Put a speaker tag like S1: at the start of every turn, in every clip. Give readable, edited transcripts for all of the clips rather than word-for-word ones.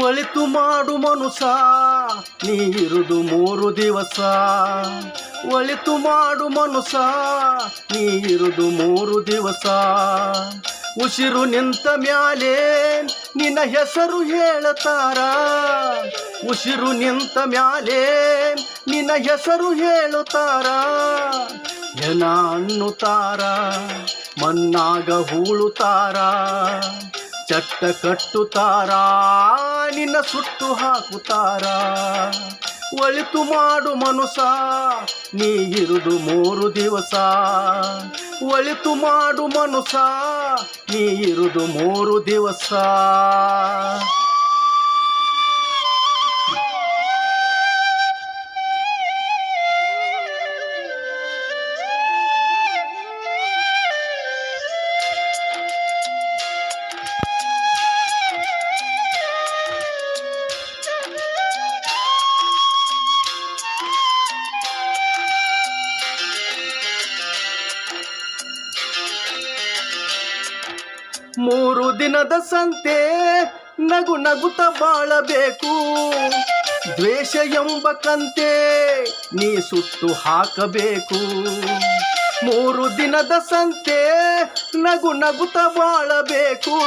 S1: ಒಳಿತು ಮಾಡು ಮನುಸ ನೀ ಇರುದು 3 ದಿವಸ. ಒಳಿತು ಮಾಡು ಮನುಸ ನೀ ಇರುದು 3 ದಿವಸ. ಉಸಿರು ನಿಂತ ಮ್ಯಾಲೆ ನಿನ್ನ ಹೆಸರು ಹೇಳತಾರ. ಉಸಿರು ನಿಂತ ಮ್ಯಾಲೆ ನಿನ್ನ ಹೆಸರು ಹೇಳುತ್ತಾರ. ಜನ ಅನ್ನುತ್ತಾರ, ಮನ್ನಾಗ ಹೂಳುತ್ತಾರ. ಚಟ್ಟ ಕಟ್ಟುತ್ತಾರ, ನಿನ್ನ ಸುಟ್ಟು ಹಾಕುತ್ತಾರ. ಒಳಿತು ಮಾಡು ಮನುಸ ನೀ ಇರುದು 3 ದಿವಸ. ಒಳಿತು ಮಾಡು ಮನುಸ ನೀ ಇರುದು 3 ದಿವಸ. ಮೂರು ದಿನದ ಸಂತೆ ನಗು ನಗುತ್ತ ಬಾಳಬೇಕು. ದ್ವೇಷ ಎಂಬ ಕಂತೆ ನೀ ಸುಟ್ಟು ಹಾಕಬೇಕು. 3 ದಿನದ ಸಂತೆ ನಗು ನಗುತ್ತ ಬಾಳಬೇಕು.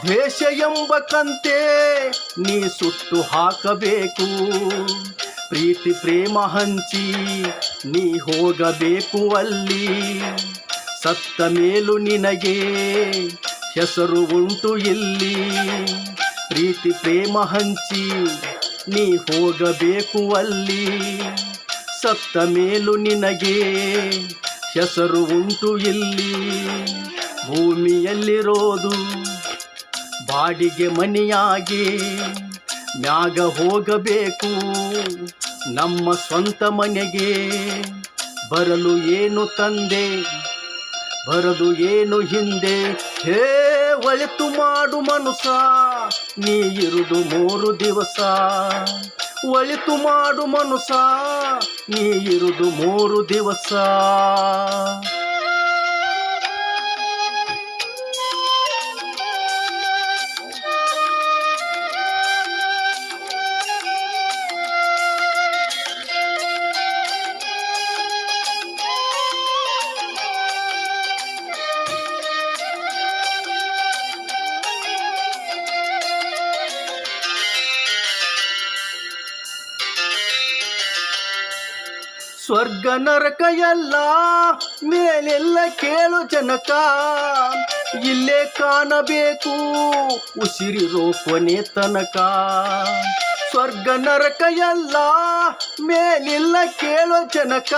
S1: ದ್ವೇಷ ಎಂಬ ಕಂತೆ ನೀ ಸುಟ್ಟು ಹಾಕಬೇಕು. ಪ್ರೀತಿ ಪ್ರೇಮ ಹಂಚಿ ನೀ ಹೋಗಬೇಕು ಅಲ್ಲಿ. ಸತ್ತ ಮೇಲೂ ನಿನಗೆ ಹೆಸರು ಉಂಟು ಇಲ್ಲಿ. ಪ್ರೀತಿ ಪ್ರೇಮ ಹಂಚಿ ನೀ ಹೋಗಬೇಕು ಅಲ್ಲಿ. ಸತ್ತ ಮೇಲೂ ನಿನಗೆ ಹೆಸರು ಉಂಟು ಇಲ್ಲಿ. ಭೂಮಿಯಲ್ಲಿರೋದು ಬಾಡಿಗೆ ಮನೆಯಾಗಿ ಮ್ಯಾಗ ಹೋಗಬೇಕು. ನಮ್ಮ ಸ್ವಂತ ಮನೆಗೆ ಬರಲು ಏನು ತಂದೆ, ಬರದು ಏನು ಹಿಂದೆ. ಹೇ ಒಳಿತು ಮಾಡು ಮನುಸ ನೀ ಇರುದು 3 ದಿವಸ. ಒಳಿತು ಮಾಡು ಮನುಸ ನೀ ಇರುದು 3 ದಿವಸ. ಸ್ವರ್ಗ ನರಕ ಎಲ್ಲ ಮೇಲೆಲ್ಲ ಕೇಳು ಜನಕ. ಇಲ್ಲೇ ಕಾಣಬೇಕು ಉಸಿರಿರೋ ಕೊನೆ ತನಕ. ಸ್ವರ್ಗ ನರಕ ಎಲ್ಲ ಮೇಲಿಲ್ಲ ಕೇಳೋ ಜನಕ.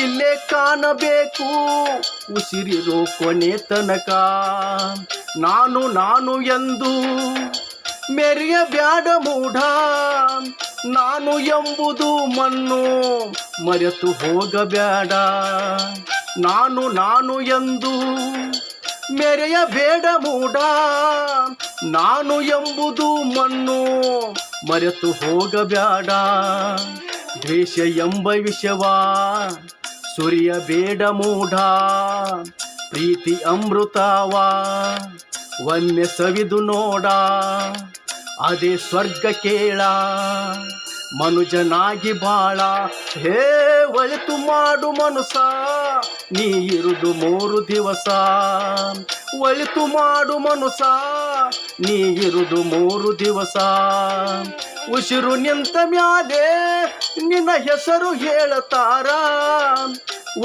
S1: ಇಲ್ಲೇ ಕಾಣಬೇಕು ಉಸಿರಿರೋ ಕೊನೆ ತನಕ. ನಾನು ನಾನು ಎಂದು ಮೆರೆಯ ಬ್ಯಾಡ ಮೂಢ. ನಾನು ಎಂಬುದು ಮಣ್ಣು ಮರೆತು ಹೋಗಬೇಡ. ನಾನು ನಾನು ಎಂದು ಮೆರೆಯ ಬೇಡ ಮೂಢ. ನಾನು ಎಂಬುದು ಮಣ್ಣು ಮರೆತು ಹೋಗಬೇಡ. ದ್ವೇಷ ಎಂಬ ವಿಷವ ಸುರಿಯಬೇಡ ಮೂಢ. ಪ್ರೀತಿ ಅಮೃತವ ಒಮ್ಮೆ ಸವಿದು ನೋಡ. ಅದೇ ಸ್ವರ್ಗ ಕೇಳ ಮನುಜನಾಗಿ ಬಾಳ. ಹೇ ಒಳಿತು ಮಾಡು ಮನುಸ ನೀ ಇರುದು 3 ದಿವಸ. ಒಳಿತು ಮಾಡು ಮನುಸ ನೀ ಇರುದು 3 ದಿವಸ. ಉಸಿರು ನಿಂತ ಮ್ಯಾಲೆ ನಿನ್ನ ಹೆಸರು ಹೇಳತಾರ.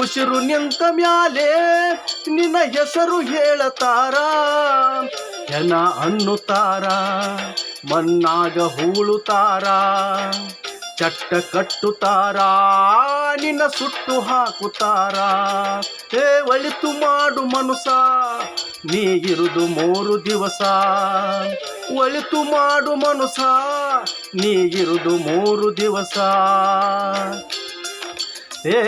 S1: ಉಸಿರು ನಿಂತ ಮ್ಯಾಲೆ ನಿನ್ನ ಹೆಸರು ಹೇಳತಾರ. ಜನ ಅನ್ನುತ್ತಾರ, ಮನ್ನಾಗ ಹೂಳುತ್ತಾರ. ಚಟ್ಟ ಕಟ್ಟುತ್ತಾರ, ನಿನ್ನ ಸುಟ್ಟು ಹಾಕುತ್ತಾರ. ಹೇ ಒಳಿತು ಮಾಡು ಮನುಸ ನೀ ಇರುದು 3 ದಿವಸ. ಒಳಿತು ಮಾಡು ಮನುಸ ನೀ ಇರುದು 3 ದಿವಸ. ಏ